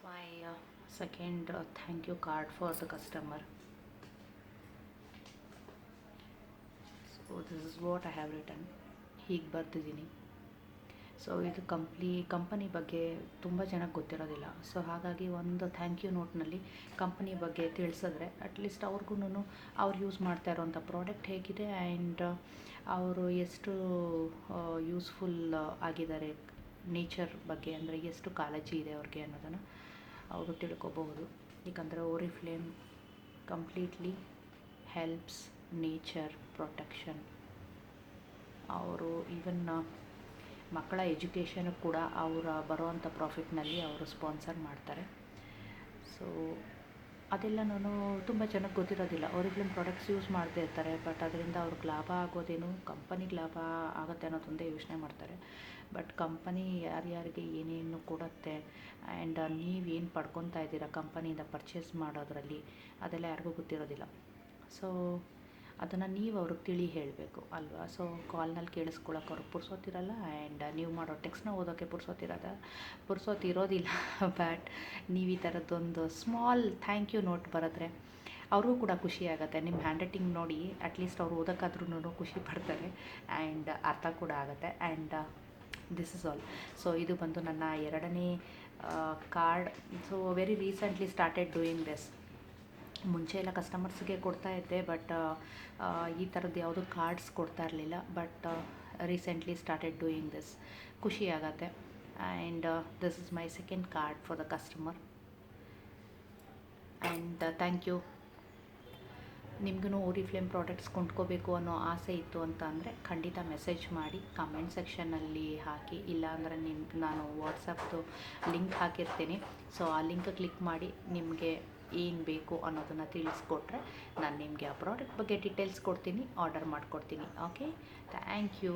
My second thank you card for the customer. So this is what I have written. ಹೀಗೆ ಬರ್ತಿದ್ದೀನಿ. So ಇದು company ಬಗ್ಗೆ ತುಂಬ ಜನಕ್ಕೆ ಗೊತ್ತಿರೋದಿಲ್ಲ. ಸೊ ಹಾಗಾಗಿ ಒಂದು ಥ್ಯಾಂಕ್ ಯು ನೋಟ್ನಲ್ಲಿ ಕಂಪನಿ ಬಗ್ಗೆ ತಿಳಿಸಿದ್ರೆ ಅಟ್ಲೀಸ್ಟ್ ಅವ್ರಿಗೂ ಅವ್ರು ಯೂಸ್ ಮಾಡ್ತಾ ಇರೋವಂಥ ಪ್ರಾಡಕ್ಟ್ ಹೇಗಿದೆ ಆ್ಯಂಡ್ ಅವರು ಎಷ್ಟು ಯೂಸ್ಫುಲ್ ಆಗಿದ್ದಾರೆ ನೇಚರ್ ಬಗ್ಗೆ, ಅಂದರೆ ಎಷ್ಟು ಕಾಳಜಿ ಇದೆ ಅವ್ರಿಗೆ ಅನ್ನೋದನ್ನು ಅವರು ತಿಳ್ಕೊಬಹುದು. ಏಕೆಂದರೆ ಓರಿಫ್ಲೇಮ್ ಕಂಪ್ಲೀಟ್ಲಿ ಹೆಲ್ಪ್ಸ್ ನೇಚರ್ ಪ್ರೊಟೆಕ್ಷನ್. ಅವರು ಈವನ್ ಮಕ್ಕಳ ಎಜುಕೇಷನ್ ಕೂಡ ಅವರ ಬರೋವಂಥ ಪ್ರಾಫಿಟ್ನಲ್ಲಿ ಅವರು ಸ್ಪಾನ್ಸರ್ ಮಾಡ್ತಾರೆ. ಸೊ ಅದೆಲ್ಲನೂ ತುಂಬ ಜನಕ್ಕೆ ಗೊತ್ತಿರೋದಿಲ್ಲ. ಓರಿಫ್ಲೇಮ್ ಪ್ರಾಡಕ್ಟ್ಸ್ ಯೂಸ್ ಮಾಡ್ತಾ ಇರ್ತಾರೆ, ಬಟ್ ಅದರಿಂದ ಅವ್ರಿಗೆ ಲಾಭ ಆಗೋದೇನು, ಕಂಪನಿಗೆ ಲಾಭ ಆಗುತ್ತೆ ಅನ್ನೋದೊಂದೇ ಯೋಚನೆ ಮಾಡ್ತಾರೆ. ಬಟ್ ಕಂಪನಿ ಯಾರ್ಯಾರಿಗೆ ಏನೇನು ಕೊಡುತ್ತೆ ಆ್ಯಂಡ್ ನೀವೇನು ಪಡ್ಕೊತಾ ಇದ್ದೀರಾ ಕಂಪನಿಯಿಂದ ಪರ್ಚೇಸ್ ಮಾಡೋದ್ರಲ್ಲಿ, ಅದೆಲ್ಲ ಯಾರಿಗೂ ಗೊತ್ತಿರೋದಿಲ್ಲ. ಸೊ ಅದನ್ನು ನೀವು ಅವ್ರಿಗೆ ತಿಳಿ ಹೇಳಬೇಕು ಅಲ್ವಾ. ಸೊ ಕಾಲ್ನಲ್ಲಿ ಕೇಳಿಸ್ಕೊಳ್ಳೋಕೆ ಅವ್ರಿಗೆ ಪುರ್ಸೋತಿರಲ್ಲ ಆ್ಯಂಡ್ ನೀವು ಮಾಡೋ ಟೆಕ್ಸ್ಟ್ನ ಓದೋಕ್ಕೆ ಪುರ್ಸೋತಿರೋದಿಲ್ಲ. ಬಟ್ ನೀವು ಈ ಥರದ್ದೊಂದು ಸ್ಮಾಲ್ ಥ್ಯಾಂಕ್ ಯು ನೋಟ್ ಬರೆದ್ರೆ ಅವ್ರಿಗೂ ಕೂಡ ಖುಷಿ ಆಗುತ್ತೆ. ನಿಮ್ಮ ಹ್ಯಾಂಡ್ ರೈಟಿಂಗ್ ನೋಡಿ ಅಟ್ಲೀಸ್ಟ್ ಅವ್ರು ಓದೋಕ್ಕಾದ್ರೂ ಖುಷಿ ಪಡ್ತಾರೆ ಆ್ಯಂಡ್ ಅರ್ಥ ಕೂಡ ಆಗುತ್ತೆ. And this is all. So ಇದು ಬಂದು ನನ್ನ ಎರಡನೇ card. So very recently started doing this. ಮುಂಚೆ ಎಲ್ಲ ಕಸ್ಟಮರ್ಸ್ಗೆ ಕೊಡ್ತಾ ಇದ್ದೆ, ಬಟ್ ಈ ಥರದ್ದು ಯಾವುದೂ ಕಾರ್ಡ್ಸ್ ಕೊಡ್ತಾ ಇರಲಿಲ್ಲ. But recently started doing this. ಖುಷಿ ಆಗುತ್ತೆ. And this is my second card for the customer. And thank you. ನಿಮಗೂ ಓರಿಫ್ಲೇಮ್ ಪ್ರಾಡಕ್ಟ್ಸ್ ಕೊಂಡ್ಕೋಬೇಕು ಅನ್ನೋ ಆಸೆ ಇತ್ತು ಅಂತ ಅಂದರೆ ಖಂಡಿತ ಮೆಸೇಜ್ ಮಾಡಿ ಕಮೆಂಟ್ ಸೆಕ್ಷನಲ್ಲಿ ಹಾಕಿ. ಇಲ್ಲಾಂದರೆ ನಾನು ವಾಟ್ಸಪ್ದು ಲಿಂಕ್ ಹಾಕಿರ್ತೀನಿ. ಸೊ ಆ ಲಿಂಕ್ ಕ್ಲಿಕ್ ಮಾಡಿ ನಿಮಗೆ ಏನು ಬೇಕು ಅನ್ನೋದನ್ನು ತಿಳಿಸ್ಕೊಟ್ರೆ ನಾನು ನಿಮಗೆ ಆ ಪ್ರಾಡಕ್ಟ್ ಬಗ್ಗೆ ಡೀಟೇಲ್ಸ್ ಕೊಡ್ತೀನಿ, ಆರ್ಡರ್ ಮಾಡಿಕೊಡ್ತೀನಿ. Okay, thank you.